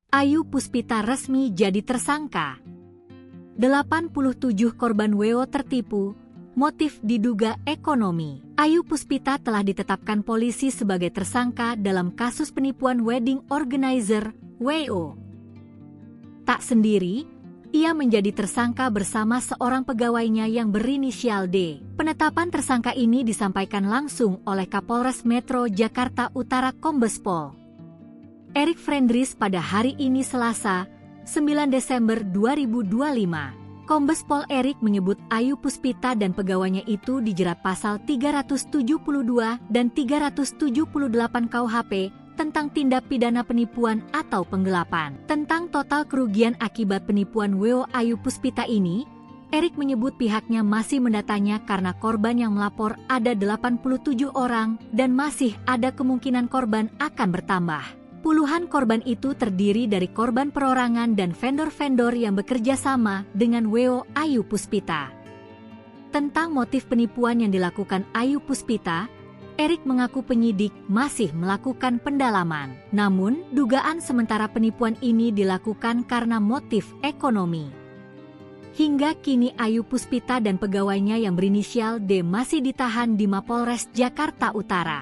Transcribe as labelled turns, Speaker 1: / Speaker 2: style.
Speaker 1: Ayu Puspita resmi jadi tersangka. 87 korban WO tertipu, motif diduga ekonomi. Ayu Puspita telah ditetapkan polisi sebagai tersangka dalam kasus penipuan wedding organizer (WO). Tak sendiri, ia menjadi tersangka bersama seorang pegawainya yang berinisial D. Penetapan tersangka ini disampaikan langsung oleh Kapolres Metro Jakarta Utara Kombes Pol Erik Frendris pada hari ini Selasa, 9 Desember 2025. Kombes Pol Erik menyebut Ayu Puspita dan pegawainya itu dijerat pasal 372 dan 378 KUHP tentang tindak pidana penipuan atau penggelapan. Tentang total kerugian akibat penipuan WO Ayu Puspita ini, Erik menyebut pihaknya masih mendatanya karena korban yang melapor ada 87 orang dan masih ada kemungkinan korban akan bertambah. Puluhan korban itu terdiri dari korban perorangan dan vendor-vendor yang bekerja sama dengan WO Ayu Puspita. Tentang motif penipuan yang dilakukan Ayu Puspita, Erik mengaku penyidik masih melakukan pendalaman. Namun, dugaan sementara penipuan ini dilakukan karena motif ekonomi. Hingga kini Ayu Puspita dan pegawainya yang berinisial D masih ditahan di Mapolres Jakarta Utara.